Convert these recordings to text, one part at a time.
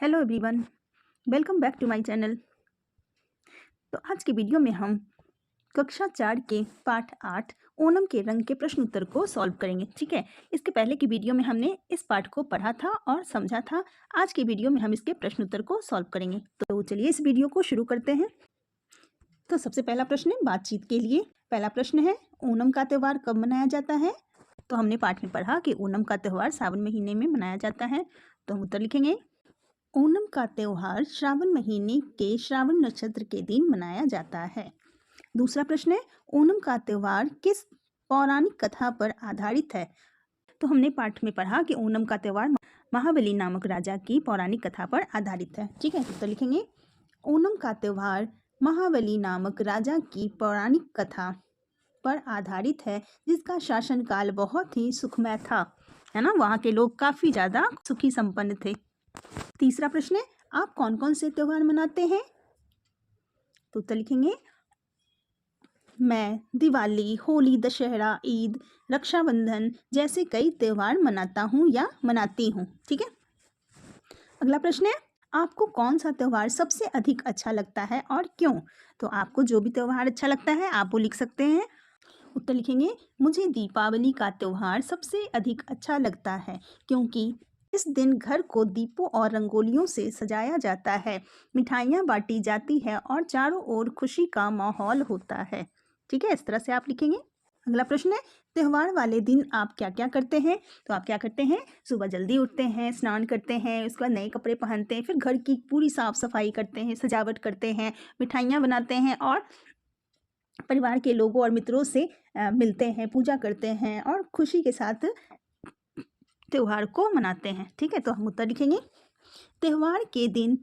Hello everyone, welcome back to my channel. तो आज की वीडियो में हम कक्षा 4 के पाठ 8 ओणम के रंग के प्रश्न उत्तर को सॉल्व करेंगे। ठीक है, इसके पहले की वीडियो में हमने इस पाठ को पढ़ा था और समझा था। आज की वीडियो में हम इसके प्रश्न उत्तर को सॉल्व करेंगे। तो चलिए इस वीडियो को शुरू करते हैं। तो सबसे पहला प्रश्न है बातचीत के लिए। पहला प्रश्न है, ओणम का त्यौहार कब मनाया जाता है? तो हमने पाठ में पढ़ा कि ओणम का त्यौहार सावन महीने में मनाया जाता है। तो हम उत्तर लिखेंगे, ओणम का त्यौहार श्रावण महीने के श्रावण नक्षत्र के दिन मनाया जाता है। दूसरा प्रश्न है, ओणम का त्यौहार किस पौराणिक कथा पर आधारित है? तो हमने पाठ में पढ़ा कि ओणम का त्यौहार महाबली नामक राजा की पौराणिक कथा पर आधारित है। ठीक है, तो लिखेंगे, ओणम का त्यौहार महाबली नामक राजा की पौराणिक कथा पर आधारित है, जिसका शासनकाल बहुत ही सुखमय था, है ना। वहाँ के लोग काफ़ी ज़्यादा सुखी संपन्न थे। तीसरा प्रश्न है, आप कौन कौन से त्यौहार मनाते हैं? तो उत्तर लिखेंगे, मैं दिवाली, होली, दशहरा, ईद, रक्षाबंधन जैसे कई त्यौहार मनाता हूँ या मनाती हूँ। ठीक है, अगला प्रश्न है, आपको कौन सा त्यौहार सबसे अधिक अच्छा लगता है और क्यों? तो आपको जो भी त्यौहार अच्छा लगता है आप वो लिख सकते हैं। उत्तर लिखेंगे, मुझे दीपावली का त्यौहार सबसे अधिक अच्छा लगता है, क्योंकि इस दिन घर को दीपों और रंगोलियों से सजाया जाता है, मिठाइयाँ बांटी जाती है और चारों ओर खुशी का माहौल होता है। ठीक है, इस तरह से आप लिखेंगे। अगला प्रश्न है, त्यौहार वाले दिन आप क्या क्या करते हैं? तो आप क्या करते हैं, सुबह जल्दी उठते हैं, स्नान करते हैं, उसके बाद नए कपड़े पहनते हैं, फिर घर की पूरी साफ सफाई करते हैं, सजावट करते हैं, मिठाइयाँ बनाते हैं और परिवार के लोगों और मित्रों से मिलते हैं, पूजा करते हैं और खुशी के साथ त्यौहार को मनाते हैं। ठीक है, तो हम उत्तर लिखेंगे, त्यौहार के दिन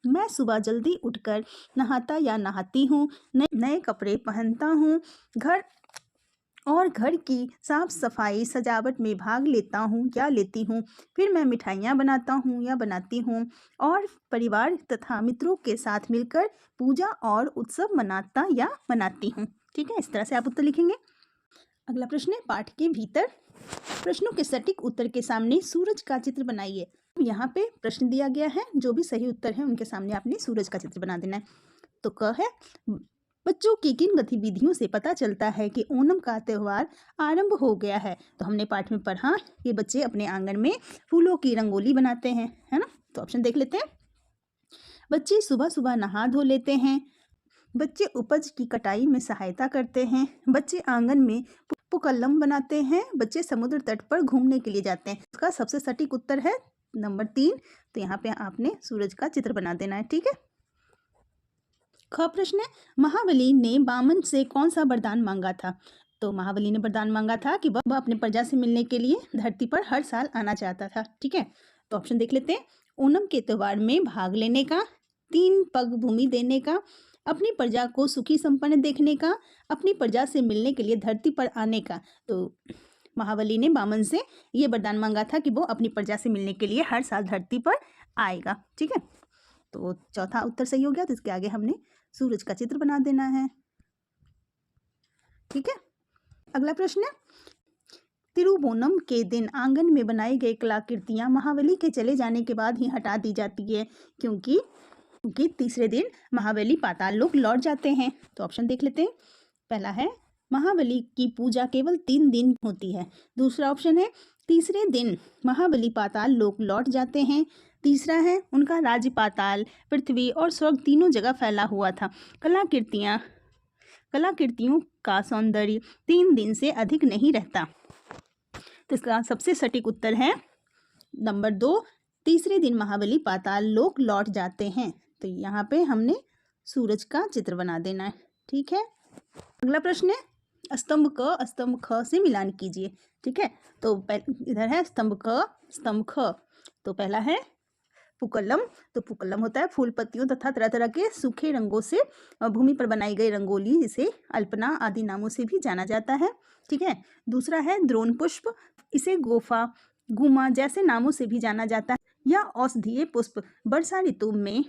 मैं सुबह जल्दी उठकर नहाता या नहाती हूँ, नए कपड़े पहनता हूँ, घर की साफ सफाई सजावट में भाग लेता हूँ या लेती हूँ, फिर मैं मिठाइयाँ बनाता हूँ या बनाती हूँ और परिवार तथा मित्रों के साथ मिलकर पूजा और उत्सव मनाता या मनाती हूँ। ठीक है, इस तरह से आप उत्तर लिखेंगे। अगला प्रश्न है, पाठ के भीतर प्रश्नों के सटीक उत्तर के सामने सूरज का चित्र बनाइए। यहाँ पे प्रश्न दिया गया है, जो भी सही उत्तर है उनके सामने आपने सूरज का चित्र बना देना है। तो क है, बच्चों की किन गतिविधियों से पता चलता है कि ओणम का त्यौहार आरंभ हो गया है? तो हमने पाठ में पढ़ा कि बच्चे अपने आंगन में फूलों की रंगोली बनाते हैं, है ना। तो ऑप्शन देख लेते हैं, बच्चे सुबह सुबह नहा धो लेते हैं, बच्चे उपज की कटाई में सहायता करते हैं, बच्चे आंगन में पुक्कलम बनाते हैं, बच्चे समुद्र तट पर घूमने के लिए जाते हैं। इसका सबसे सटीक उत्तर है नंबर 3। तो यहाँ पे आपने सूरज का चित्र बना देना है। ठीक है, ख प्रश्न है, महाबली ने बामन से कौन सा वरदान मांगा था? तो महाबली ने वरदान मांगा था कि वह अपने प्रजा से मिलने के लिए धरती पर हर साल आना चाहता था। ठीक है, तो ऑप्शन देख लेते हैं, ओणम के त्यौहार में भाग लेने का, 3 पग भूमि देने का, अपनी प्रजा को सुखी संपन्न देखने का, अपनी प्रजा से मिलने के लिए धरती पर आने का। तो महाबली ने बामन से ये वरदान मांगा था कि वो अपनी प्रजा से मिलने के लिए हर साल धरती पर आएगा। ठीक है, तो चौथा उत्तर सही हो गया। तो इसके आगे हमने सूरज का चित्र बना देना है। ठीक है, अगला प्रश्न है, तिरुवोणम के दिन आंगन में बनाई गई कलाकृतियां महाबली के चले जाने के बाद ही हटा दी जाती है, क्योंकि तीसरे दिन महाबली पाताल लोक लौट जाते हैं। तो ऑप्शन देख लेते हैं, पहला है, महाबली की पूजा केवल 3 दिन होती है। दूसरा ऑप्शन है, तीसरे दिन महाबली पाताल लोक लौट जाते हैं। तीसरा है, उनका राज्य पाताल, पृथ्वी और स्वर्ग तीनों जगह फैला हुआ था। कलाकृतियों का सौंदर्य 3 दिन से अधिक नहीं रहता। तो इसका सबसे सटीक उत्तर है नंबर 2, तीसरे दिन महाबली पाताल लोक लौट जाते हैं। तो यहाँ पे हमने सूरज का चित्र बना देना है। ठीक है, अगला प्रश्न है, स्तंभ क स्तंभ ख से मिलान कीजिए। ठीक है, तो इधर है स्तंभ क स्तंभ ख। तो पहला है पुक्कलम। तो पुक्कलम होता है फूल पत्तियों तथा तरह तरह के सूखे रंगों से भूमि पर बनाई गई रंगोली, जिसे अल्पना आदि नामों से भी जाना जाता है। ठीक है, दूसरा है द्रोण पुष्प, इसे गोफा, गुमा जैसे नामों से भी जाना जाता है। यह औषधीय पुष्प वर्षा ऋतु में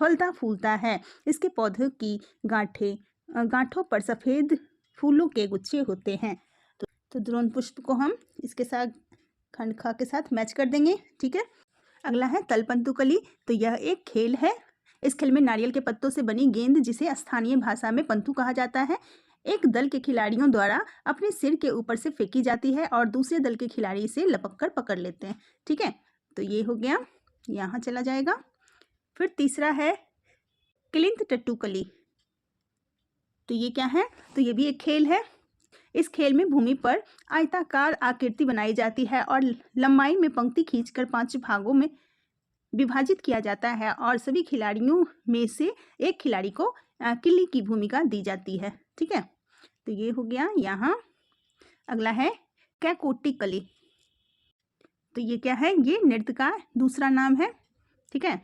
फलता फूलता है। इसके पौधे की गांठों पर सफ़ेद फूलों के गुच्छे होते हैं। तो द्रोण पुष्प को हम इसके साथ खंड ख के साथ मैच कर देंगे। ठीक है, अगला है तलपंतुकली। तो यह एक खेल है। इस खेल में नारियल के पत्तों से बनी गेंद, जिसे स्थानीय भाषा में पंतु कहा जाता है, एक दल के खिलाड़ियों द्वारा अपने सिर के ऊपर से फेंकी जाती है और दूसरे दल के खिलाड़ी इसे लपक कर पकड़ लेते हैं। ठीक है, तो ये हो गया, यहाँ चला जाएगा। फिर तीसरा है किलिंत टट्टूकली। तो ये क्या है? तो ये भी एक खेल है। इस खेल में भूमि पर आयताकार आकृति बनाई जाती है और लंबाई में पंक्ति खींचकर 5 भागों में विभाजित किया जाता है और सभी खिलाड़ियों में से एक खिलाड़ी को किल्ली की भूमिका दी जाती है। ठीक है, तो ये हो गया यहाँ। अगला है कैकोटी कली। तो ये क्या है? ये नृत्य का दूसरा नाम है। ठीक है,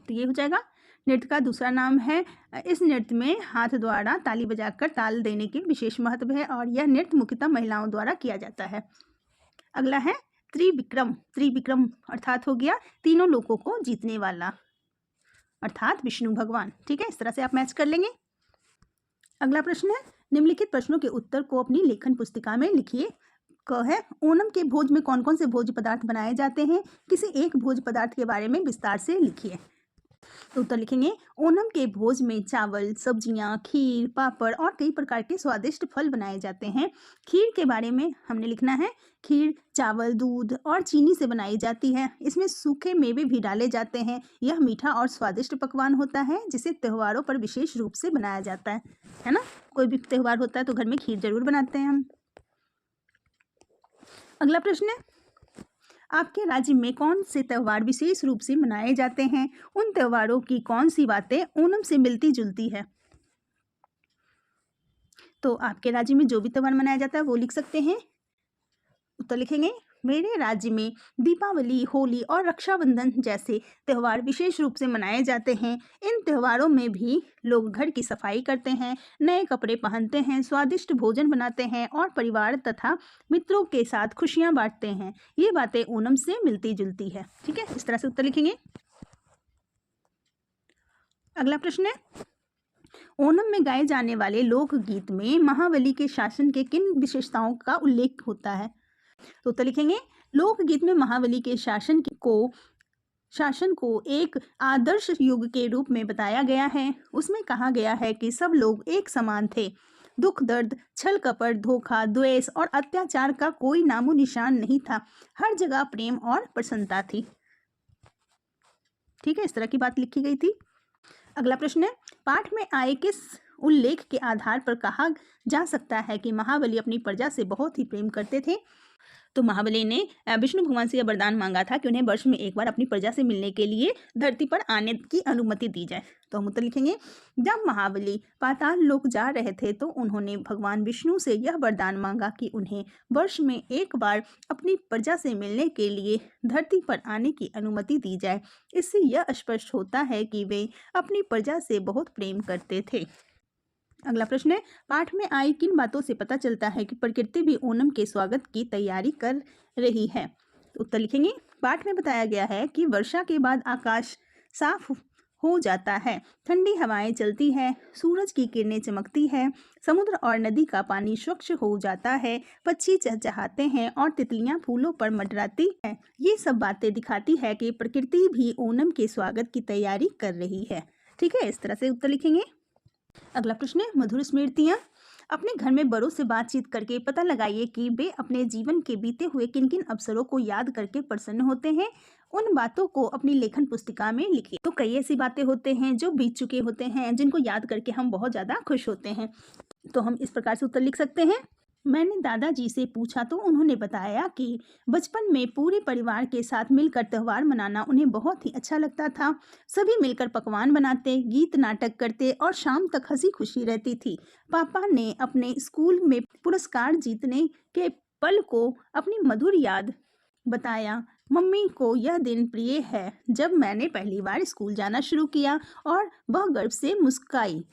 तो ये हो जाएगा, नृत्य का दूसरा नाम है। इस नृत्य में हाथ द्वारा ताली बजाकर ताल देने के विशेष महत्व है और यह नृत्य मुख्यतः महिलाओं द्वारा किया जाता है। अगला है त्रिविक्रम। त्रिविक्रम अर्थात हो गया तीनों लोकों को जीतने वाला, अर्थात विष्णु भगवान। ठीक है, इस तरह से आप मैच कर लेंगे। अगला प्रश्न है, निम्नलिखित प्रश्नों के उत्तर को अपनी लेखन पुस्तिका में लिखिए। क है, ओणम के भोज में कौन कौन से भोज्य पदार्थ बनाए जाते हैं? किसी एक भोज्य पदार्थ के बारे में विस्तार से लिखिए। तो उत्तर लिखेंगे, ओणम के भोज में चावल, सब्जियां, खीर, पापड़ और कई प्रकार के स्वादिष्ट फल बनाए जाते हैं। खीर के बारे में हमने लिखना है, खीर चावल, दूध और चीनी से बनाई जाती है। इसमें सूखे मेवे भी डाले जाते हैं। यह मीठा और स्वादिष्ट पकवान होता है जिसे त्योहारों पर विशेष रूप से बनाया जाता है ना। कोई भी त्योहार होता है तो घर में खीर जरूर बनाते हैं हम। अगला प्रश्न है, आपके राज्य में कौन से त्योहार विशेष रूप से मनाए जाते हैं? उन त्योहारों की कौन सी बातें ओणम से मिलती जुलती है? तो आपके राज्य में जो भी त्योहार मनाया जाता है वो लिख सकते हैं। उत्तर लिखेंगे, मेरे राज्य में दीपावली, होली और रक्षाबंधन जैसे त्योहार विशेष रूप से मनाए जाते हैं। इन त्योहारों में भी लोग घर की सफाई करते हैं, नए कपड़े पहनते हैं, स्वादिष्ट भोजन बनाते हैं और परिवार तथा मित्रों के साथ खुशियां बांटते हैं। ये बातें ओणम से मिलती जुलती है। ठीक है, इस तरह से उत्तर लिखेंगे। अगला प्रश्न है, ओणम में गाए जाने वाले लोकगीत में महाबली के शासन के किन विशेषताओं का उल्लेख होता है? तो उत्तर लिखेंगे, लोकगीत में महाबली के शासन को एक आदर्श युग के रूप में बताया गया है। उसमें कहा गया है कि सब लोग एक समान थे। दुख दर्द, छल कपट, धोखा, द्वेष और अत्याचार का कोई नामो निशान नहीं था। हर जगह प्रेम और प्रसन्नता थी। ठीक है, इस तरह की बात लिखी गई थी। अगला प्रश्न है, पाठ में आए किस उल्लेख के आधार पर कहा जा सकता है कि महाबली अपनी प्रजा से बहुत ही प्रेम करते थे? तो महाबली ने विष्णु भगवान से यह वरदान मांगा था कि उन्हें वर्ष में एक बार अपनी प्रजा से मिलने के लिए धरती पर आने की अनुमति दी जाए। तो हम उत्तर लिखेंगे, जब महाबली पाताल लोक जा रहे थे तो उन्होंने भगवान विष्णु से यह वरदान मांगा कि उन्हें वर्ष में एक बार अपनी प्रजा से मिलने के लिए धरती पर आने की अनुमति दी जाए। इससे यह स्पष्ट होता है कि वे अपनी प्रजा से बहुत प्रेम करते थे। अगला प्रश्न है, पाठ में आई किन बातों से पता चलता है कि प्रकृति भी ओणम के स्वागत की तैयारी कर रही है? उत्तर लिखेंगे, पाठ में बताया गया है कि वर्षा के बाद आकाश साफ हो जाता है, ठंडी हवाएं चलती है, सूरज की किरणें चमकती है, समुद्र और नदी का पानी स्वच्छ हो जाता है, पक्षी चहचहाते हैं और तितलियां फूलों पर मंडराती हैं। ये सब बातें दिखाती है कि प्रकृति भी ओणम के स्वागत की तैयारी कर रही है। ठीक है, इस तरह से उत्तर लिखेंगे। अगला प्रश्न है, मधुर स्मृतियाँ। अपने घर में बड़ों से बातचीत करके पता लगाइए कि वे अपने जीवन के बीते हुए किन किन अवसरों को याद करके प्रसन्न होते हैं। उन बातों को अपनी लेखन पुस्तिका में लिखिए। तो कई ऐसी बातें होते हैं जो बीत चुके होते हैं, जिनको याद करके हम बहुत ज़्यादा खुश होते हैं। तो हम इस प्रकार से उत्तर लिख सकते हैं, मैंने दादाजी से पूछा तो उन्होंने बताया कि बचपन में पूरे परिवार के साथ मिलकर त्यौहार मनाना उन्हें बहुत ही अच्छा लगता था। सभी मिलकर पकवान बनाते, गीत नाटक करते और शाम तक हंसी खुशी रहती थी। पापा ने अपने स्कूल में पुरस्कार जीतने के पल को अपनी मधुर याद बताया। मम्मी को यह दिन प्रिय है जब मैंने पहली बार स्कूल जाना शुरू किया और वह गर्व से मुस्कुराई।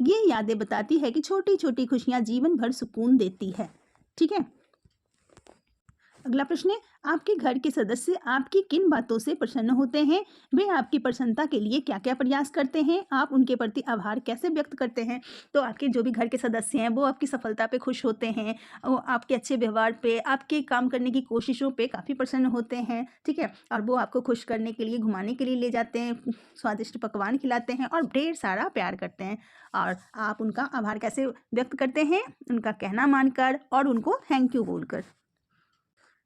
ये यादें बताती है कि छोटी छोटी खुशियां जीवन भर सुकून देती है। ठीक है, अगला प्रश्न है, आपके घर के सदस्य आपकी किन बातों से प्रसन्न होते हैं? वे आपकी प्रसन्नता के लिए क्या-क्या प्रयास करते हैं? आप उनके प्रति आभार कैसे व्यक्त करते हैं? तो आपके जो भी घर के सदस्य हैं, वो आपकी सफलता पे खुश होते हैं, वो आपके अच्छे व्यवहार पे, आपके काम करने की कोशिशों पे काफ़ी प्रसन्न होते हैं, ठीक है? और वो आपको खुश करने के लिए, घुमाने के लिए ले जाते हैं, स्वादिष्ट पकवान खिलाते हैं और ढेर सारा प्यार करते हैं। और आप उनका आभार कैसे व्यक्त करते हैं? उनका कहना मानकर और उनको थैंक यू बोलकर।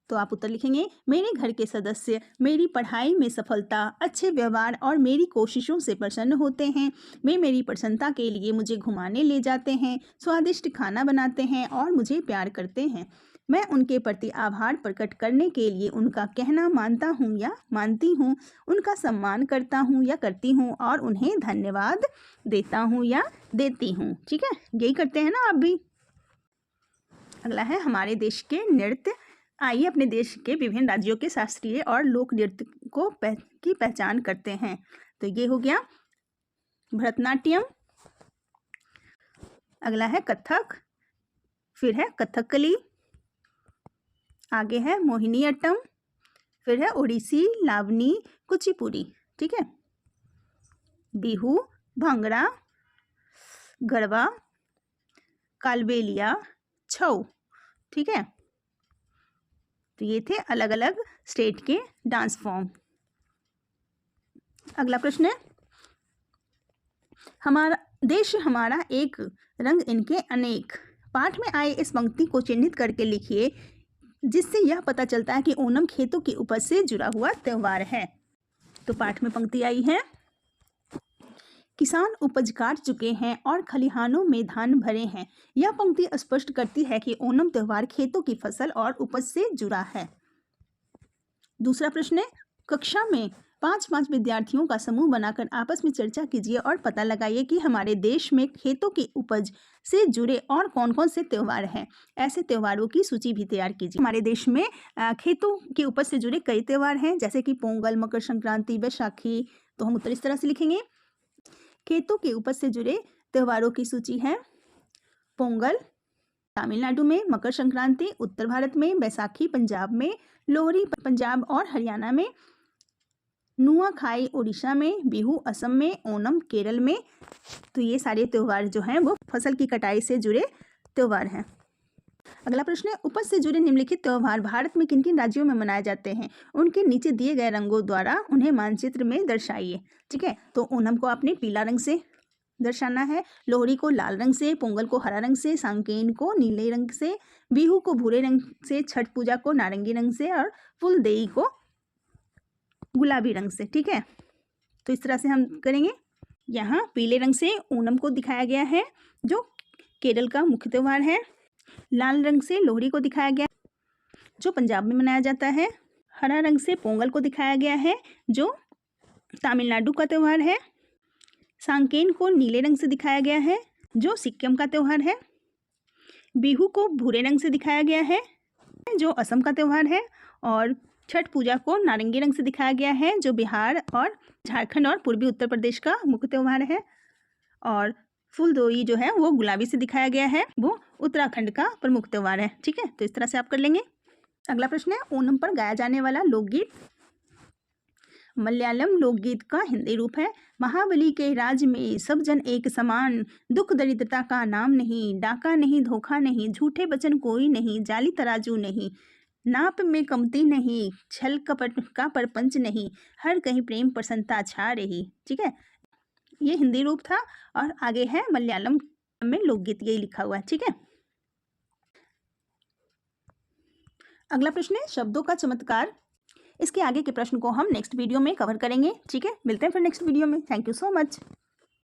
तो आप उत्तर लिखेंगे, मेरे घर के सदस्य मेरी पढ़ाई में सफलता, अच्छे व्यवहार और मेरी कोशिशों से प्रसन्न होते हैं। वे मेरी प्रसन्नता के लिए मुझे घुमाने ले जाते हैं, स्वादिष्ट खाना बनाते हैं और मुझे प्यार करते हैं। मैं उनके प्रति आभार प्रकट करने के लिए उनका कहना मानता हूँ या मानती हूँ, उनका सम्मान करता हूँ या करती हूँ और उन्हें धन्यवाद देता हूँ या देती हूँ। ठीक है, यही करते हैं ना आप भी। अगला है हमारे देश के नृत्य। आइए अपने देश के विभिन्न राज्यों के शास्त्रीय और लोक नृत्य की पहचान करते हैं। तो ये हो गया भरतनाट्यम, अगला है कथक, फिर है कथकली, आगे है मोहिनीअट्टम, फिर है ओडिसी, लावनी, कुचिपुड़ी। ठीक है, बिहू, भांगड़ा, गरबा, कालबेलिया, छऊ। ठीक है, तो ये थे अलग अलग स्टेट के डांस फॉर्म। अगला प्रश्न है, हमारा देश हमारा एक, रंग इनके अनेक। पाठ में आए इस पंक्ति को चिन्हित करके लिखिए, जिससे यह पता चलता है कि ओणम खेतों की उपज से जुड़ा हुआ त्योहार है। तो पाठ में पंक्ति आई है, किसान उपज काट चुके हैं और खलिहानों में धान भरे हैं। यह पंक्ति स्पष्ट करती है कि ओणम त्योहार खेतों की फसल और उपज से जुड़ा है। दूसरा प्रश्न है, कक्षा में 5-5 विद्यार्थियों का समूह बनाकर आपस में चर्चा कीजिए और पता लगाइए कि हमारे देश में खेतों की उपज से जुड़े और कौन कौन से त्योहार हैं। ऐसे त्योहारों की सूची भी तैयार कीजिए। हमारे देश में खेतों की उपज से जुड़े कई त्योहार हैं, जैसे कि पोंगल, मकर संक्रांति, बैसाखी। तो हम उत्तर इस तरह से लिखेंगे, खेतों की उपज से जुड़े त्योहारों की सूची है, पोंगल तमिलनाडु में, मकर संक्रांति उत्तर भारत में, बैसाखी पंजाब में, लोहड़ी पंजाब और हरियाणा में, नुआखाई उड़ीसा में, बिहू असम में, ओणम केरल में। तो ये सारे त्योहार जो हैं वो फसल की कटाई से जुड़े त्योहार हैं। अगला प्रश्न है, उपज से जुड़े निम्नलिखित त्योहार भारत में किन किन राज्यों में मनाए जाते हैं? उनके नीचे दिए गए रंगों द्वारा उन्हें मानचित्र में दर्शाइए। ठीक है, तो ओणम को आपने पीला रंग से दर्शाना है, लोहड़ी को लाल रंग से, पोंगल को हरा रंग से, सांकेन को नीले रंग से, बिहू को भूरे रंग से, छठ पूजा को नारंगी रंग से और फुलदेई को गुलाबी रंग से। ठीक है, तो इस तरह से हम करेंगे। यहाँ पीले रंग से ओणम को दिखाया गया है, जो केरल का मुख्य त्योहार है। लाल रंग से लोहड़ी को दिखाया गया, जो पंजाब में मनाया जाता है। हरा रंग से पोंगल को दिखाया गया है, जो तमिलनाडु का त्यौहार है। सांकेन को नीले रंग से दिखाया गया है, जो सिक्किम का त्यौहार है। बिहू को भूरे रंग से दिखाया गया है, जो असम का त्यौहार है। और छठ पूजा को नारंगी रंग से दिखाया गया है, जो बिहार और झारखंड और पूर्वी उत्तर प्रदेश का मुख्य त्यौहार है। और फुलदेई जो है वो गुलाबी से दिखाया गया है, वो उत्तराखंड का प्रमुख त्यौहार है। ठीक है, तो इस तरह से आप कर लेंगे। अगला प्रश्न है, ओणम पर गाया जाने वाला लोकगीत। मलयालम लोकगीत का हिंदी रूप है, महाबली के राज में सब जन एक समान, दुख दरिद्रता का नाम नहीं, डाका नहीं, धोखा नहीं, झूठे वचन कोई नहीं, जाली तराजू नहीं, नाप में कमती नहीं, छल कपट का परपंच नहीं, हर कहीं प्रेम प्रसन्नता छा रही। ठीक है, ये हिंदी रूप था और आगे है मलयालम में लोकगीत, यही लिखा हुआ है। ठीक है, अगला प्रश्न है, शब्दों का चमत्कार। इसके आगे के प्रश्न को हम नेक्स्ट वीडियो में कवर करेंगे। ठीक है, मिलते हैं फिर नेक्स्ट वीडियो में। Thank you so much.